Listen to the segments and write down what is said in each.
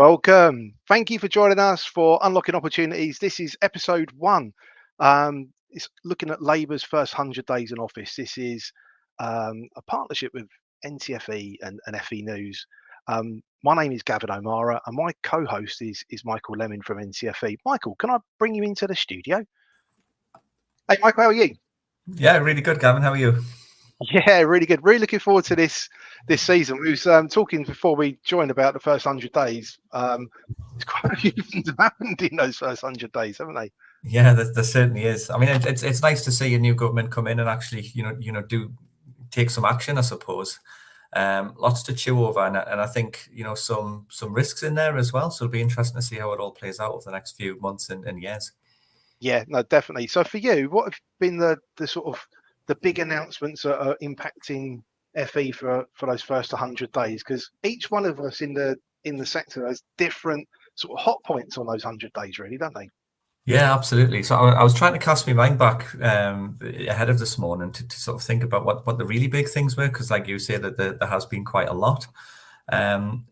Welcome. Thank you for joining us for Unlocking Opportunities. This is episode 1. It's looking at Labour's first 100 days in office. This is a partnership with NTFE and FE News. My name is Gavin O'Mara and my co-host is Michael Lemon from NTFE. Michael, can I bring you into the studio? Hey, Michael, how are you? Yeah, really good, Gavin. How are you? Yeah, really good. Really looking forward to this season. We was talking before we joined about the first 100 days. It's quite a few things have happened in those first 100 days, haven't they? Yeah, there certainly is. I mean, it's nice to see a new government come in and actually, do take some action, I suppose. Lots to chew over, and I think some risks in there as well. So it'll be interesting to see how it all plays out over the next few months and years. Yeah, no, definitely. So for you, what have been the sort of the big announcements that are impacting FE for those first 100 days? Because each one of us in the sector has different sort of hot points on those 100 days, really, don't they? Yeah, absolutely. So I was trying to cast my mind back ahead of this morning to sort of think about what the really big things were, because like you say, that there has been quite a lot.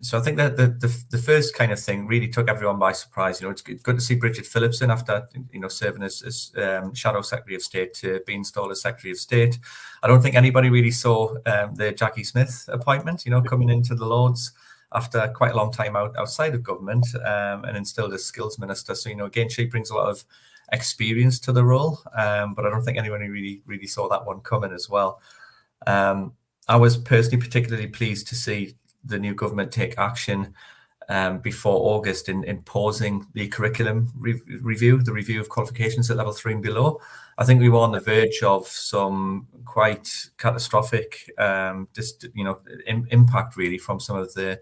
So I think that the first kind of thing really took everyone by surprise. It's good to see Bridget Phillipson after serving as Shadow Secretary of State to be installed as Secretary of State. I don't think anybody really saw the Jackie Smith appointment, coming into the Lords after quite a long time outside of government, and instilled as skills minister. So again, she brings a lot of experience to the role, but I don't think anyone really saw that one coming as well. I was personally particularly pleased to see the new government take action before August in pausing the curriculum review, the review of qualifications at level 3 and below. I think we were on the verge of some quite catastrophic impact really from some of the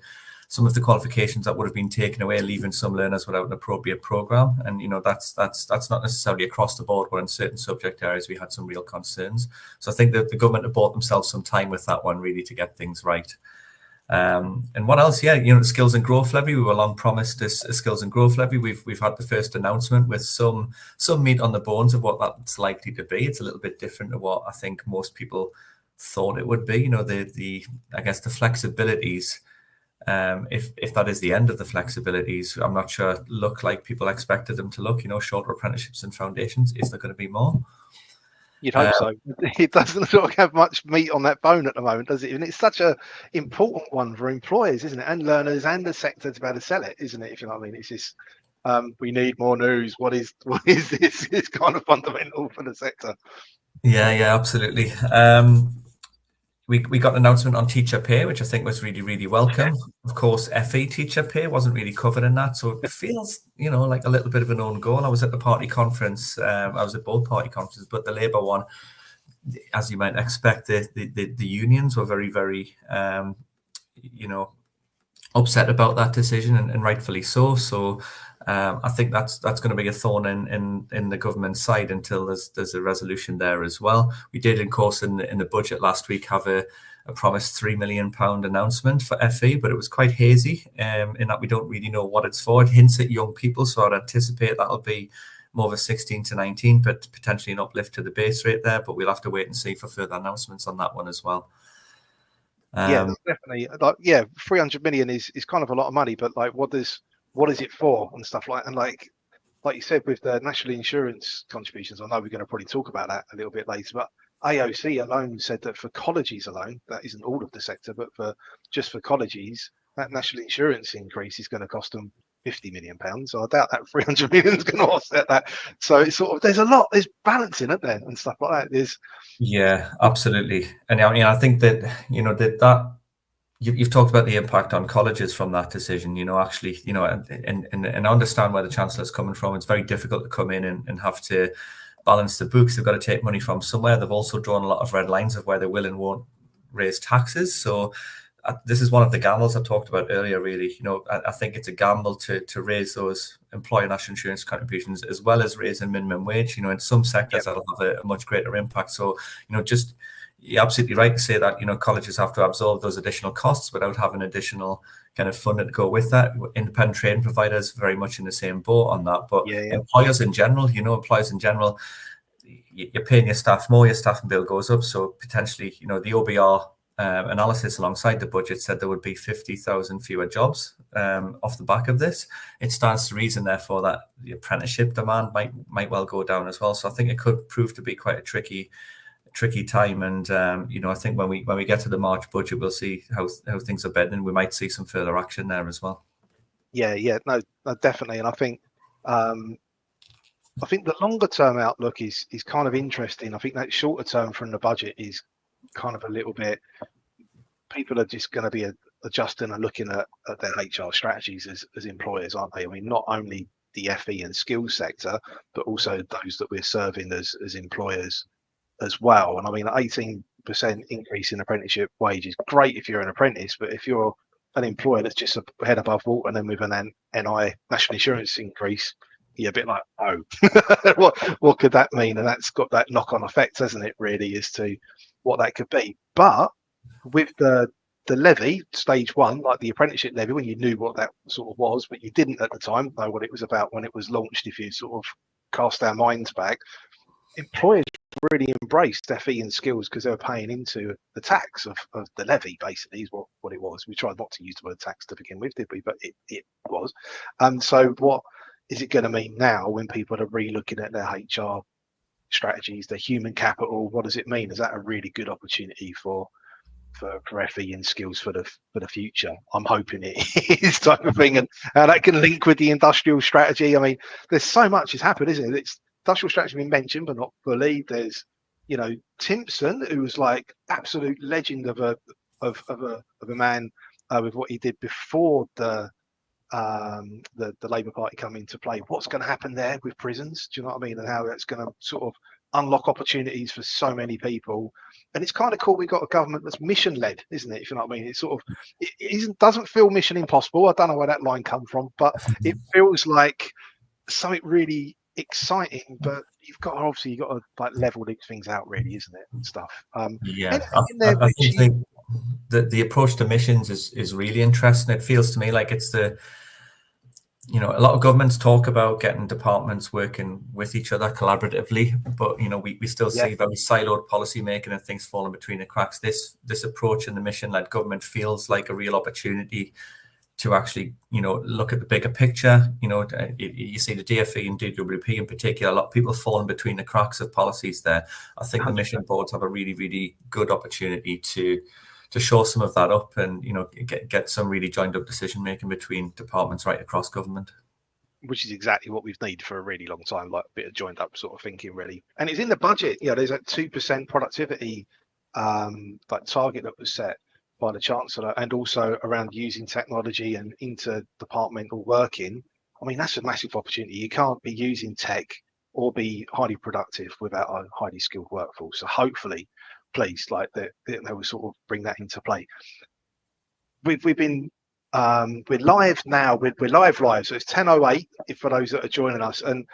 qualifications that would have been taken away, leaving some learners without an appropriate program. And that's not necessarily across the board, but in certain subject areas we had some real concerns. So I think that the government have bought themselves some time with that one really to get things right. And what else? Yeah, the skills and growth levy. We were long promised this skills and growth levy. We've had the first announcement with some meat on the bones of what that's likely to be. It's a little bit different to what I think most people thought it would be. I guess the flexibilities. If that is the end of the flexibilities, I'm not sure look like people expected them to look. Shorter apprenticeships and foundations. Is there going to be more? You'd hope so. It doesn't sort of have much meat on that bone at the moment, does it? And it's such a important one for employers, isn't it? And learners and the sector to be able to sell it, isn't it? If you know what I mean. It's just we need more news. What is this? It's kind of fundamental for the sector. Yeah, absolutely. We got an announcement on teacher pay, which I think was really, really welcome. Of course, FE teacher pay wasn't really covered in that. So it feels, like a little bit of an own goal. I was at the party conference. I was at both party conferences, but the Labour one, as you might expect, the unions were very, very, upset about that decision, and rightfully so. So I think that's going to be a thorn in the government's side until there's a resolution there as well. We did, of course, in the budget last week have a promised £3 million announcement for FE, but it was quite hazy in that we don't really know what it's for. It hints at young people, so I'd anticipate that'll be more of a 16 to 19, but potentially an uplift to the base rate there. But we'll have to wait and see for further announcements on that one as well. Yeah, definitely. 300 million is kind of a lot of money, but what is it for and stuff like, and like you said with the national insurance contributions, I know we're going to probably talk about that a little bit later, but AOC alone said that for colleges alone, that isn't all of the sector, but just for colleges, that national insurance increase is going to cost them £50 million. So I doubt that 300 million is going to offset that. So it's sort of, there's balancing, isn't there, and stuff like that. Yeah, absolutely. And I mean, I think that, that you've talked about the impact on colleges from that decision, actually, and I understand where the Chancellor's coming from. It's very difficult to come in and have to balance the books. They've got to take money from somewhere. They've also drawn a lot of red lines of where they will and won't raise taxes. So this is one of the gambles I talked about earlier, really. I think it's a gamble to raise those employer national insurance contributions as well as raising minimum wage. In some sectors that'll have a much greater impact. So, you're absolutely right to say that, colleges have to absorb those additional costs without having additional kind of funding to go with that. Independent training providers very much in the same boat on that. But employers in general, you're paying your staff more, your staffing bill goes up. So potentially, the OBR analysis alongside the budget said there would be 50,000 fewer jobs off the back of this. It stands to reason, therefore, that the apprenticeship demand might well go down as well. So I think it could prove to be quite a tricky time. And I think when we get to the March budget, we'll see how things are bedding. We might see some further action there as well. Yeah, no, definitely. And I think the longer term outlook is kind of interesting. I think that shorter term from the budget is kind of a little bit, people are just going to be adjusting and looking at their HR strategies as employers, aren't they? I mean, not only the FE and skills sector, but also those that we're serving as employers as well. And I mean, 18% increase in apprenticeship wage is great if you're an apprentice, but if you're an employer that's just a head above water, and then with an NI, national insurance increase, you're a bit like, oh, what could that mean? And that's got that knock-on effect, hasn't it, really, as to what that could be. But with the levy, stage one, like the apprenticeship levy, when you knew what that sort of was, but you didn't at the time know what it was about when it was launched, if you sort of cast our minds back, employers really embraced FE and skills because they were paying into the tax of the levy, basically, is what it was. We tried not to use the word tax to begin with, did we? But it was. And so what is it going to mean now when people are re-looking at their HR strategies, their human capital? What does it mean? Is that a really good opportunity for FE and skills for the future? I'm hoping it is, type of thing, and how that can link with the industrial strategy. I mean, there's so much has happened, isn't it? It's industrial strategy been mentioned, but not fully. There's, Timpson, who was like absolute legend of a man with what he did before the Labour Party come into play. What's going to happen there with prisons? Do you know what I mean? And how that's going to sort of unlock opportunities for so many people. And it's kind of cool. We've got a government that's mission led, isn't it? If you know what I mean. It's sort of, doesn't feel mission impossible. I don't know where that line come from, but it feels like something really exciting. But you've got to like level these things out, really, isn't it? And stuff. I think the approach to missions is really interesting. It feels to me like it's a lot of governments talk about getting departments working with each other collaboratively, but we still see very siloed policy making and things falling between the cracks. This approach in the mission-led government feels like a real opportunity to actually look at the bigger picture. You see the DfE and DWP in particular, a lot of people falling between the cracks of policies there. I think the mission boards have a really, really good opportunity to show some of that up and get some really joined up decision making between departments right across government, which is exactly what we've needed for a really long time, like a bit of joined up sort of thinking, really. And it's in the budget. There's that 2% productivity like target that was set by the Chancellor, and also around using technology and interdepartmental working. I mean, that's a massive opportunity. You can't be using tech or be highly productive without a highly skilled workforce. So hopefully, please, like they will sort of bring that into play. We've been we're live now. We're live, so it's 10:08 for those that are joining us. And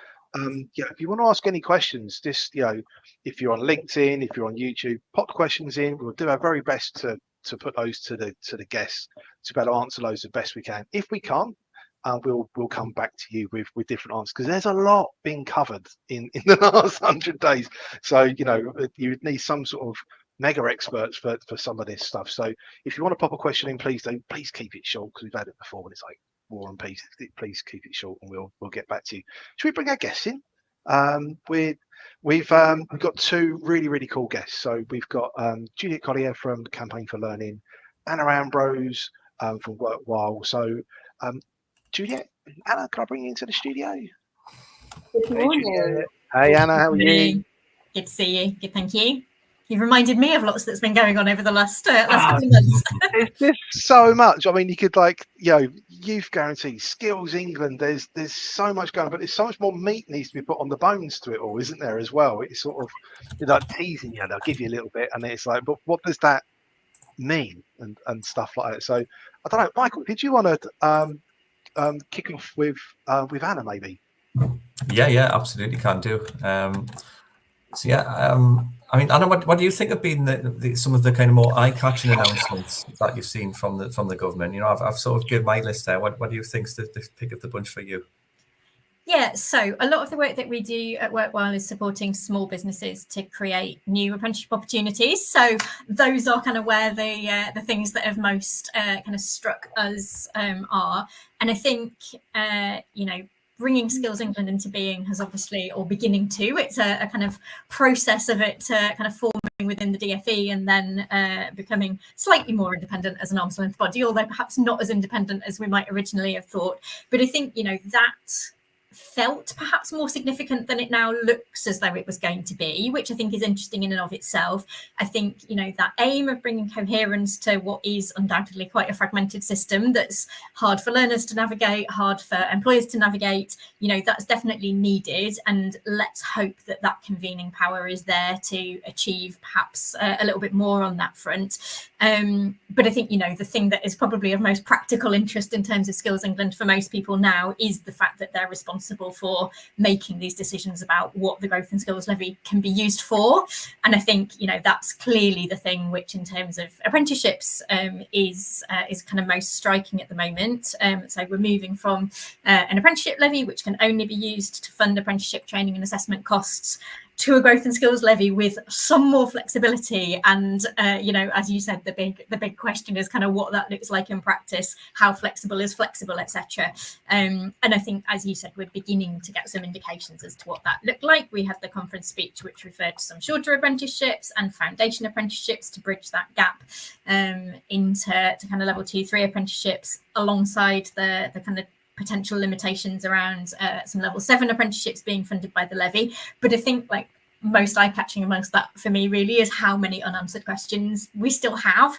if you want to ask any questions, just if you're on LinkedIn, if you're on YouTube, pop questions in. We'll do our very best to put those to the guests to be able to answer those the best we can. If we can't, we'll come back to you with different answers, because there's a lot being covered in the last 100 days. So you need some sort of mega experts for some of this stuff. So if you want to pop a question in, please keep it short, because we've had it before when it's like War and Peace. Please keep it short, and we'll get back to you. Should we bring our guests in? We've got two really, really cool guests. So we've got Juliet Collier from Campaign for Learning, Anna Ambrose from Workwhile. So Juliet, Anna, can I bring you into the studio? Good morning. Hey Anna, how are you? Good to see you. Good, thank you. You've reminded me of lots that's been going on over the last couple of months. There's so much. I mean, you could youth guarantee, Skills England. There's so much going on, but there's so much more meat needs to be put on the bones to it all, isn't there? As well, it's sort of like teasing you. They'll give you a little bit, and it's like, but what does that mean? And stuff like that. So I don't know, Michael. Did you want to kick off with Anna, maybe? Yeah, absolutely, can do. I mean, Anna, what do you think have been some of the kind of more eye-catching announcements that you've seen from the government? I've sort of given my list there. What do you think's the pick of the bunch for you? Yeah, so a lot of the work that we do at Workwhile is supporting small businesses to create new apprenticeship opportunities. So those are kind of where the things that have most kind of struck us are. And I think, bringing Skills England into being has obviously, or beginning to, it's a kind of process of it kind of forming within the DFE and then becoming slightly more independent as an arm's length body, although perhaps not as independent as we might originally have thought. But I think, that felt perhaps more significant than it now looks as though it was going to be, which I think is interesting in and of itself. I think, that aim of bringing coherence to what is undoubtedly quite a fragmented system that's hard for learners to navigate, hard for employers to navigate, that's definitely needed. And let's hope that that convening power is there to achieve perhaps a little bit more on that front. But I think, the thing that is probably of most practical interest in terms of Skills England for most people now is the fact that they're responsible for making these decisions about what the Growth and Skills Levy can be used for. And I think, that's clearly the thing which in terms of apprenticeships is kind of most striking at the moment. So we're moving from an apprenticeship levy, which can only be used to fund apprenticeship training and assessment costs, to a Growth and Skills Levy with some more flexibility. And as you said, the big question is kind of what that looks like in practice, how flexible is flexible, etc. And I think, as you said, we're beginning to get some indications as to what that looked like. We had the conference speech which referred to some shorter apprenticeships and foundation apprenticeships to bridge that gap into kind of level 2-3 apprenticeships, alongside the kind of potential limitations around some level 7 apprenticeships being funded by the levy. But I think most eye-catching amongst that for me really is how many unanswered questions we still have.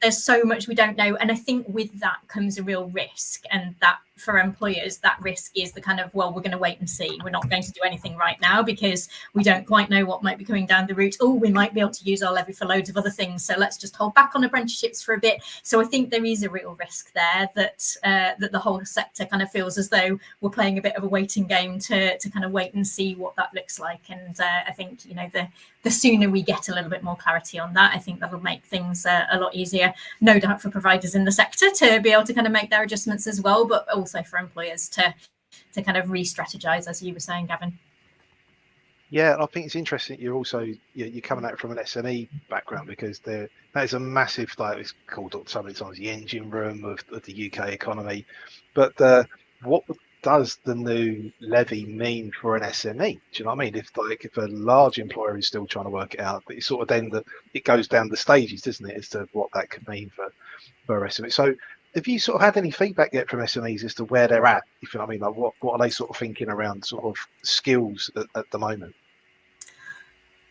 There's so much we don't know, and I think with that comes a real risk, and that for employers that risk is the kind of, well, we're going to wait and see, we're not going to do anything right now because we don't quite know what might be coming down the route. Oh, we might be able to use our levy for loads of other things, so let's just hold back on apprenticeships for a bit. So I think there is a real risk there that the whole sector kind of feels as though we're playing a bit of a waiting game to kind of wait and see what that looks like. And I think the sooner we get a little bit more clarity on that, I think that'll make things a lot easier, no doubt for providers in the sector to be able to kind of make their adjustments as well, but also for employers to kind of re-strategize, as you were saying, Gavin. Yeah, I think it's interesting you're also you're coming at it from an SME background, because that is a massive, it's called sometimes the engine room of the UK economy. But what does the new levy mean for an SME? Do you know what I mean? If a large employer is still trying to work it out, but it's sort of then that it goes down the stages, doesn't it, as to what that could mean for SME. So have you sort of had any feedback yet from SMEs as to where they're at? If you know what I mean, what are they sort of thinking around sort of skills at the moment?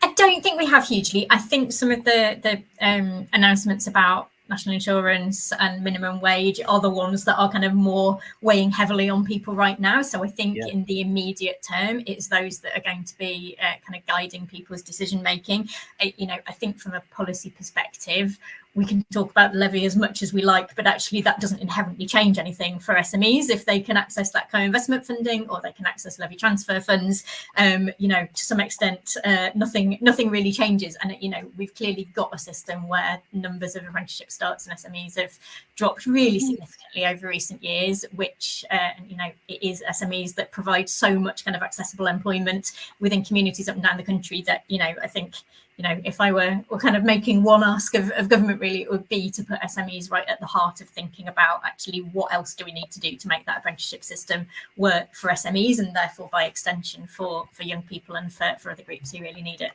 I don't think we have hugely. I think some of the announcements about national insurance and minimum wage are the ones that are kind of more weighing heavily on people right now. So I think in the immediate term, it's those that are going to be kind of guiding people's decision making. I think from a policy perspective, we can talk about the levy as much as we like, but actually that doesn't inherently change anything for SMEs if they can access that co-investment funding or they can access levy transfer funds. To some extent, nothing really changes. And we've clearly got a system where numbers of apprenticeship starts and SMEs have dropped really significantly over recent years, which it is SMEs that provide so much kind of accessible employment within communities up and down the country that I think if I were kind of making one ask of government, really, it would be to put SMEs right at the heart of thinking about actually what else do we need to do to make that apprenticeship system work for SMEs, and therefore by extension for young people and for other groups who really need it.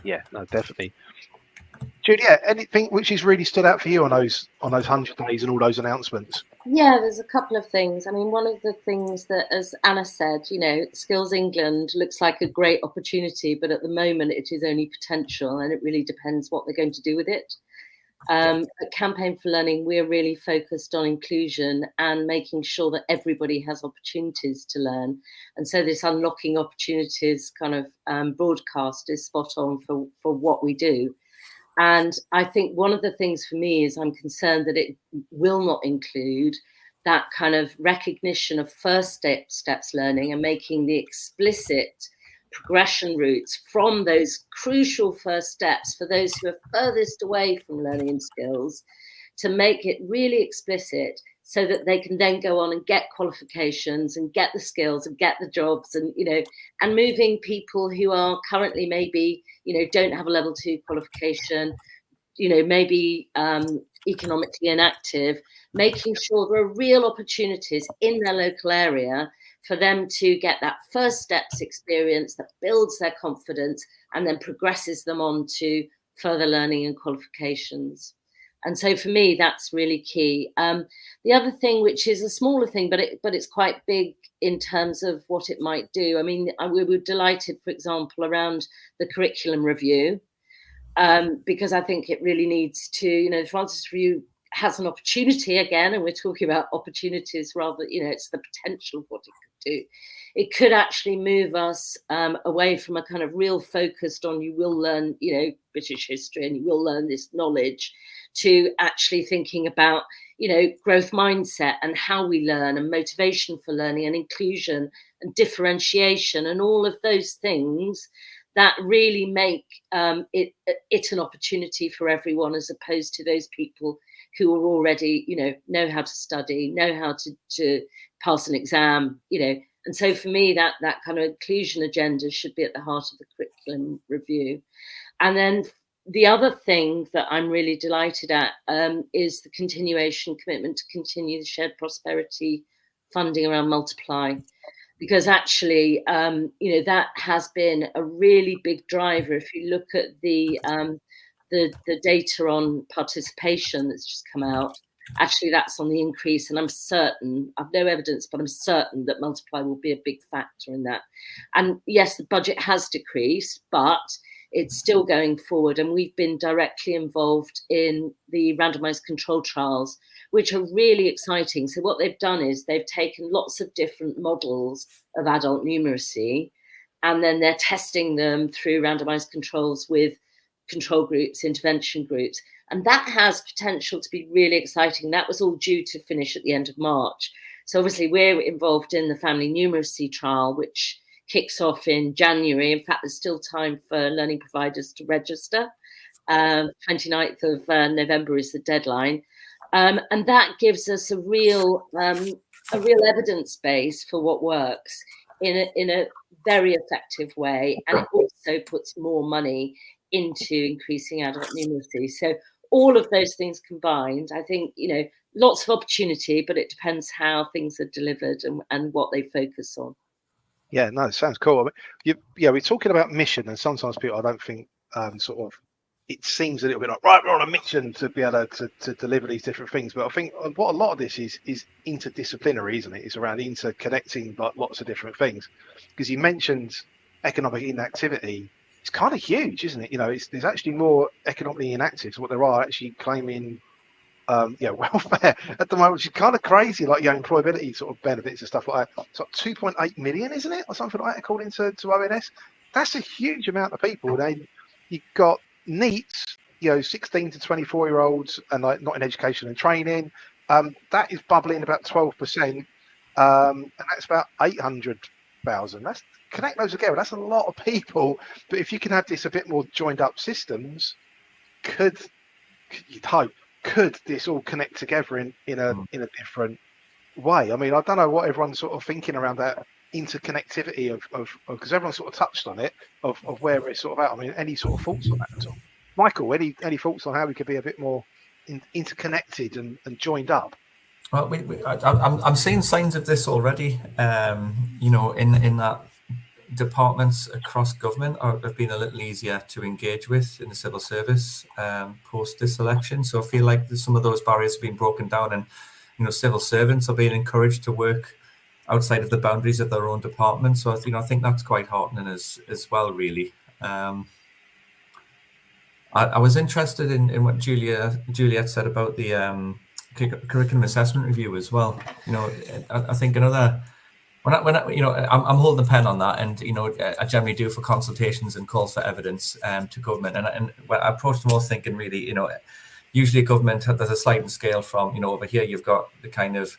Yeah, no, definitely. Judy, anything which has really stood out for you on those 100 days and all those announcements? Yeah, there's a couple of things. I mean, one of the things that, as Anna said, Skills England looks like a great opportunity, but at the moment it is only potential, and it really depends what they're going to do with it. At Campaign for Learning, we're really focused on inclusion and making sure that everybody has opportunities to learn. And so this unlocking opportunities kind of broadcast is spot on for what we do. And I think one of the things for me is I'm concerned that it will not include that kind of recognition of first steps learning and making the explicit progression routes from those crucial first steps for those who are furthest away from learning and skills, to make it really explicit so that they can then go on and get qualifications and get the skills and get the jobs, and and moving people who are currently maybe don't have a level 2 qualification, maybe economically inactive, making sure there are real opportunities in their local area for them to get that first steps experience that builds their confidence and then progresses them on to further learning and qualifications. And so for me, that's really key. The other thing, which is a smaller thing, but it's quite big in terms of what it might do. I mean, we were delighted, for example, around the curriculum review, because I think it really needs to, the Francis Review has an opportunity again, and we're talking about opportunities rather, it's the potential of what it could do. It could actually move us away from a kind of real focused on you will learn, British history and you will learn this knowledge, to actually thinking about, growth mindset and how we learn and motivation for learning and inclusion and differentiation and all of those things that really make it an opportunity for everyone, as opposed to those people who are already, know how to study, know how to pass an exam, And so for me, that kind of inclusion agenda should be at the heart of the curriculum review. And then the other thing that I'm really delighted at is the continuation commitment to continue the shared prosperity funding around Multiply. Because actually, that has been a really big driver. If you look at the data on participation that's just come out, actually that's on the increase. And I'm certain, I've no evidence, but I'm certain that Multiply will be a big factor in that. And yes, the budget has decreased, but it's still going forward. And we've been directly involved in the randomized control trials, which are really exciting. So what they've done is they've taken lots of different models of adult numeracy, and then they're testing them through randomized controls with control groups, intervention groups. And that has potential to be really exciting. That was all due to finish at the end of March. So obviously we're involved in the family numeracy trial, which kicks off in January. In fact, there's still time for learning providers to register. 29th of November is the deadline. And that gives us a real evidence base for what works in a very effective way. And it also puts more money into increasing adult numeracy. So all of those things combined, I think, lots of opportunity, but it depends how things are delivered and what they focus on. Yeah, no, it sounds cool. I mean, we're talking about mission, and sometimes people, I don't think, it seems a little bit like, right, we're on a mission to be able to deliver these different things. But I think what a lot of this is interdisciplinary, isn't it? It's around interconnecting lots of different things. Because you mentioned economic inactivity. It's kind of huge, isn't it? There's actually more economically inactive. So what there are actually claiming welfare at the moment, which is kind of crazy, like employability sort of benefits and stuff like that. It's like 2.8 million, isn't it, or something like that, according to ONS. That's a huge amount of people. You've got NEETs, 16 to 24-year-olds, and like not in education and training. That is bubbling about 12%, and that's about 800,000. That's connect those together. That's a lot of people. But if you can have this a bit more joined up systems, you'd hope. Could this all connect together in a different way? I mean, I don't know what everyone's sort of thinking around that interconnectivity of because everyone sort of touched on it of where it's sort of at. I mean, any sort of thoughts on that at all? Michael, any thoughts on how we could be a bit more interconnected and joined up? Well, I'm seeing signs of this already. In that departments across government have been a little easier to engage with in the civil service post this election. So I feel like some of those barriers have been broken down, and civil servants are being encouraged to work outside of the boundaries of their own department. So I think that's quite heartening as well, really. I was interested in what Juliet said about the curriculum assessment review as well. I think another. When I'm holding the pen on that, and I generally do for consultations and calls for evidence to government, and I approach them all thinking really, usually government there's a sliding scale from over here you've got the kind of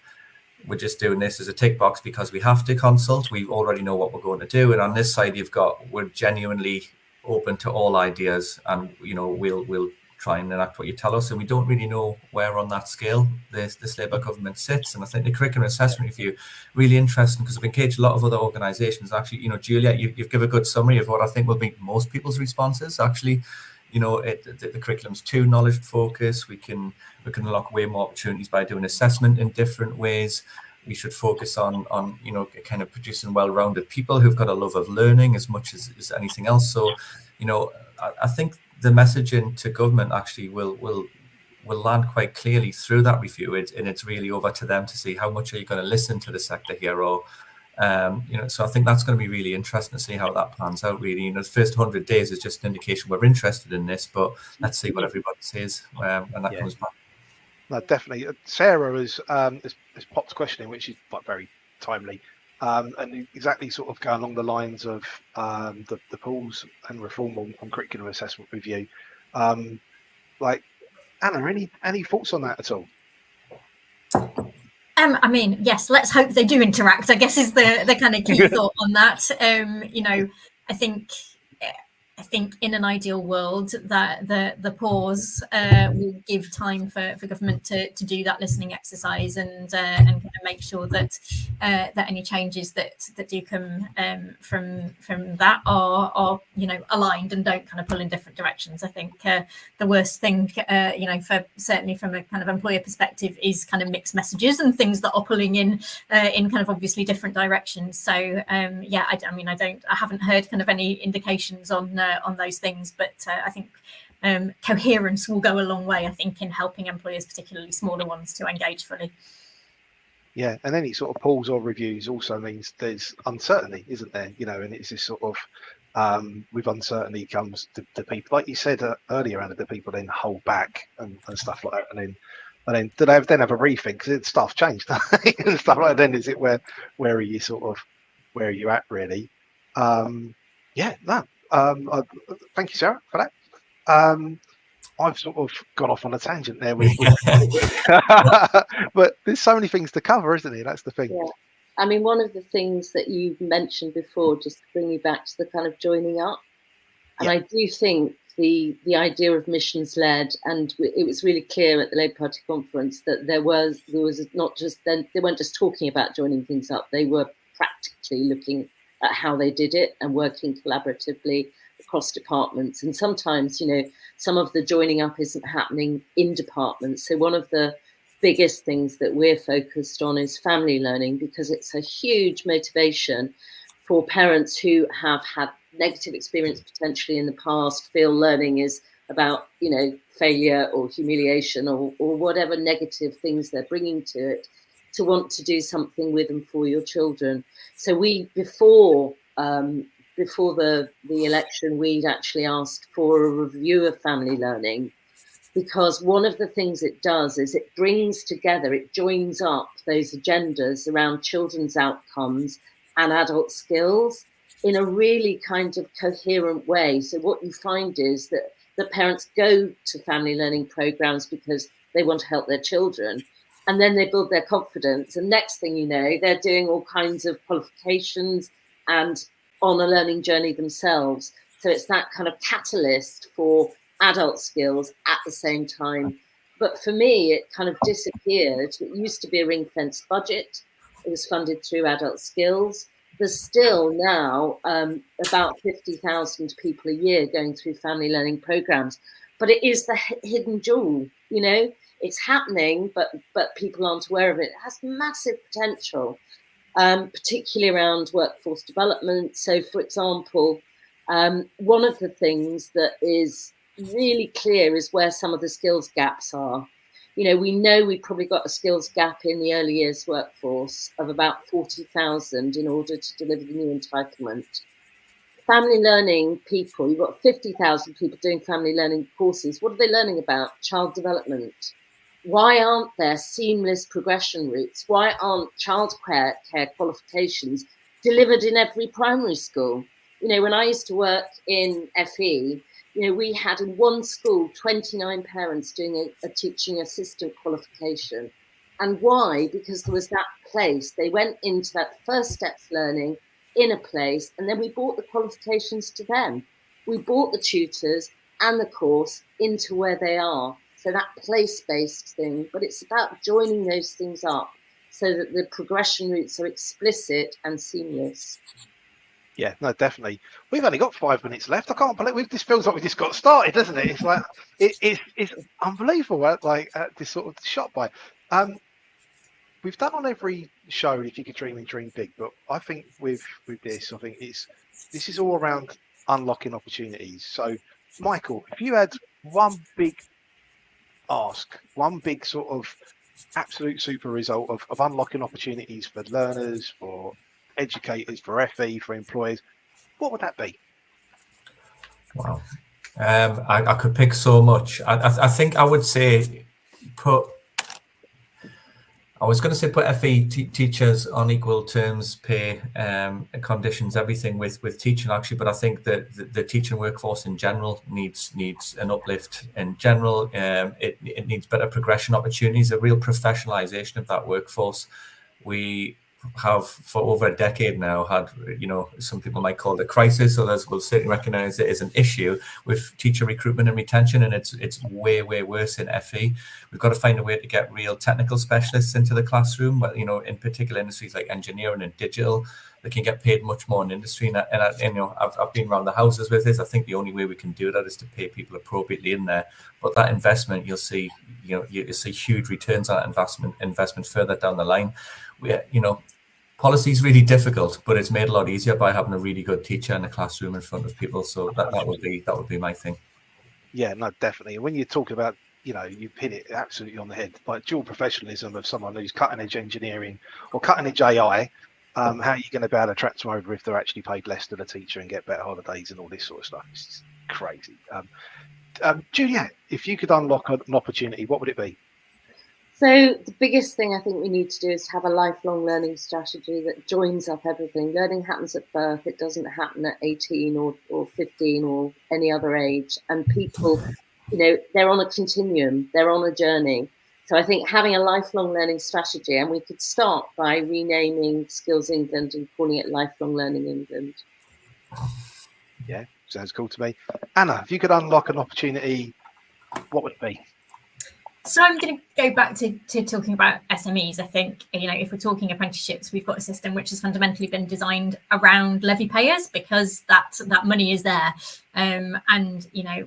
we're just doing this as a tick box because we have to consult, we already know what we're going to do, and on this side you've got we're genuinely open to all ideas, and we'll try and enact what you tell us, and we don't really know where on that scale this Labour government sits. And I think the curriculum assessment review really interesting, because I've engaged a lot of other organisations. Actually, Juliet, you've given a good summary of what I think will be most people's responses. Actually, the curriculum's too knowledge focused. We can unlock way more opportunities by doing assessment in different ways. We should focus on kind of producing well-rounded people who've got a love of learning as much as anything else. So, I think the messaging to government actually will land quite clearly through that review, and it's really over to them to see how much are you going to listen to the sector here, or so I think that's going to be really interesting to see how that pans out. Really, the first 100 days is just an indication we're interested in this, but let's see what everybody says when that comes back. No, definitely. Sarah has popped a question in, which is like very timely, and exactly sort of going along the lines of the pools and reform on curriculum assessment review. Like, Anna, any thoughts on that at all? I mean, yes, let's hope they do interact, I guess, is the kind of key thought on that. I think in an ideal world that the pause will give time for government to do that listening exercise and kind of make sure that that any changes that do come from that are aligned and don't kind of pull in different directions. I think the worst thing for certainly from a kind of employer perspective is kind of mixed messages and things that are pulling in kind of obviously different directions. So I haven't heard kind of any indications on those things, but I think coherence will go a long way, I think, in helping employers, particularly smaller ones, to engage fully. Yeah, and any sort of polls or reviews also means there's uncertainty, isn't there? And it's this sort of with uncertainty comes the people, like you said earlier, Anna, the people then hold back and stuff like that, and then do they then have a rethink because stuff changed and stuff like that? Then is it where are you where are you at really? Thank you, Sarah, for that. I've sort of gone off on a tangent there but there's so many things to cover, isn't there? That's the thing. Yeah. I mean, one of the things that you mentioned before, just to bring you back to the kind of joining up, and I do think the idea of missions led, and it was really clear at the Labour Party conference that there was not just then, they weren't just talking about joining things up, they were practically looking at how they did it and working collaboratively across departments. And sometimes, some of the joining up isn't happening in departments. So one of the biggest things that we're focused on is family learning, because it's a huge motivation for parents who have had negative experience potentially in the past, feel learning is about, failure or humiliation or whatever negative things they're bringing to it, to want to do something with and for your children. So we, before the election, we'd actually asked for a review of family learning, because one of the things it does is it brings together, it joins up those agendas around children's outcomes and adult skills in a really kind of coherent way. So what you find is that the parents go to family learning programs because they want to help their children, and then they build their confidence. And next thing you know, they're doing all kinds of qualifications and on a learning journey themselves. So it's that kind of catalyst for adult skills at the same time. But for me, it kind of disappeared. It used to be a ring-fenced budget. It was funded through adult skills. There's still now about 50,000 people a year going through family learning programs. But it is the hidden jewel, It's happening, but people aren't aware of it. It has massive potential, particularly around workforce development. So, for example, one of the things that is really clear is where some of the skills gaps are. We know we've probably got a skills gap in the early years workforce of about 40,000 in order to deliver the new entitlement. Family learning people, you've got 50,000 people doing family learning courses. What are they learning about? Child development. Why aren't there seamless progression routes? Why aren't childcare qualifications delivered in every primary school? When I used to work in FE, we had in one school 29 parents doing a teaching assistant qualification. And why? Because there was that place. They went into that first steps learning in a place, and then we brought the qualifications to them. We brought the tutors and the course into where they are. So that place-based thing, but it's about joining those things up so that the progression routes are explicit and seamless. Yeah, no, definitely. We've only got 5 minutes left. I can't believe this feels like we just got started, doesn't it? It's like it's unbelievable. Like this sort of shot by. We've done on every show If You Could Dream and Dream Big, but I think with this, I think this is all around unlocking opportunities. So, Michael, if you had one big ask, one big sort of absolute super result of unlocking opportunities for learners, for educators, for FE, for employers, what would that be? Wow. I could pick so much. I think I would say I was going to say put FE teachers on equal terms, pay, conditions, everything with teaching actually, but I think that the teaching workforce in general needs an uplift in general. It needs better progression opportunities, a real professionalization of that workforce. We have for over a decade now had, some people might call it a crisis, others will certainly recognize it as an issue with teacher recruitment and retention, and it's way worse in FE. We've got to find a way to get real technical specialists into the classroom, but in particular industries like engineering and digital, they can get paid much more in industry. And I've been around the houses with this. I think the only way we can do that is to pay people appropriately in there. But that investment, you'll see huge returns on that investment further down the line. Policy is really difficult, but it's made a lot easier by having a really good teacher in the classroom in front of people. So that would be my thing. Yeah, no, definitely. And when you talk about, you pin it absolutely on the head, like dual professionalism of someone who's cutting edge engineering or cutting edge AI. How are you going to be able to attract them over if they're actually paid less than a teacher and get better holidays and all this sort of stuff? It's crazy. Juliet, if you could unlock an opportunity, what would it be? So the biggest thing I think we need to do is have a lifelong learning strategy that joins up everything. Learning happens at birth. It doesn't happen at 18 or 15 or any other age. And people, they're on a continuum. They're on a journey. So I think having a lifelong learning strategy, and we could start by renaming Skills England and calling it Lifelong Learning England. Yeah, sounds cool to me. Anna, if you could unlock an opportunity, what would it be? So I'm going to go back to talking about SMEs. I think, if we're talking apprenticeships, we've got a system which has fundamentally been designed around levy payers because that money is there. And,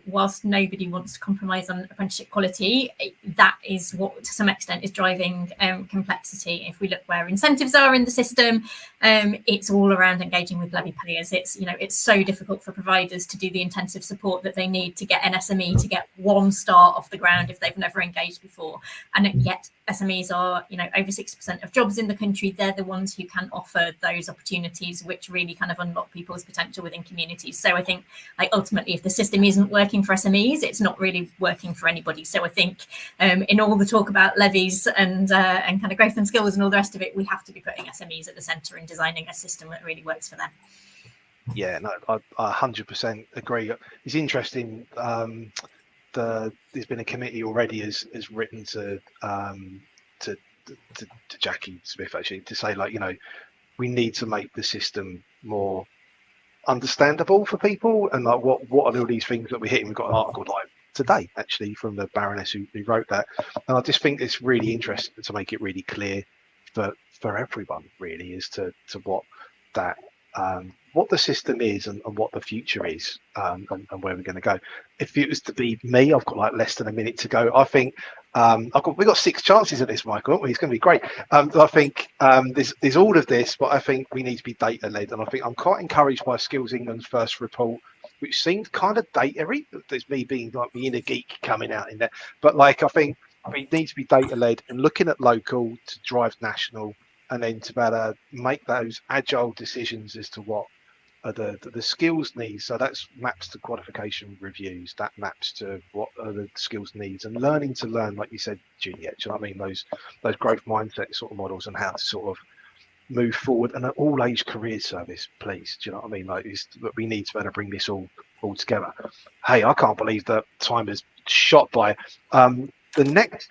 whilst nobody wants to compromise on apprenticeship quality, that is what to some extent is driving complexity. If we look where incentives are in the system, it's all around engaging with levy payers. It's so difficult for providers to do the intensive support that they need to get an SME to get one start off the ground if they've never engaged before. And yet SMEs are, over 60% of jobs in the country. They're the ones who can offer those opportunities, which really kind of unlock people's potential within communities. So I think, ultimately, if the system isn't working for SMEs, it's not really working for anybody. So I think in all the talk about levies and kind of growth and skills and all the rest of it, we have to be putting SMEs at the centre and designing a system that really works for them. Yeah, no, I 100% agree. It's interesting. There's been a committee already has written to Jackie Smith actually to say we need to make the system more understandable for people and what are all these things that we're hitting. We've got an article today actually from the Baroness who wrote that, and I just think it's really interesting to make it really clear for everyone really as to what that what the system is and what the future is and where we're going to go. If it was to be me, I've got less than a minute to go. I think we've got 6 chances at this, Michael, haven't we? It's going to be great. I think there's all of this, but I think we need to be data led, and I think I'm quite encouraged by Skills England's first report, which seemed kind of data-y. There's me being the inner geek coming out in there, but I think it needs to be data led and looking at local to drive national, and then to be able to make those agile decisions as to what are the skills needs. So that's maps to qualification reviews, that maps to what are the skills needs, and learning to learn, like you said, Juliet. Do you know what I mean? Those growth mindset sort of models and how to sort of move forward, and an all age career service, please. Do you know what I mean? That we need to be able to bring this all together. Hey, I can't believe that time is shot by. The next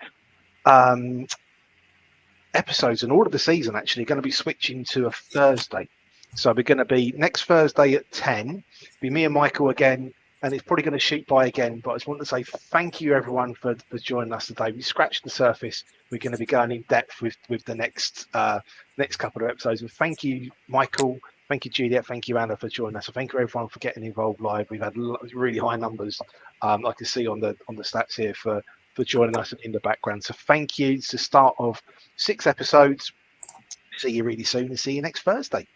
episodes and all of the season actually going to be switching to a Thursday. So we're going to be next Thursday at 10, be me and Michael again, and it's probably going to shoot by again. But I just want to say thank you, everyone, for joining us today. We scratched the surface. We're going to be going in depth with the next couple of episodes. And thank you, Michael. Thank you, Juliet. Thank you, Anna, for joining us. So thank you, everyone, for getting involved live. We've had really high numbers. I can see on the stats here for joining us in the background. So thank you. It's the start of 6 episodes. See you really soon, and see you next Thursday.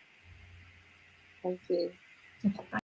Thank you. Bye.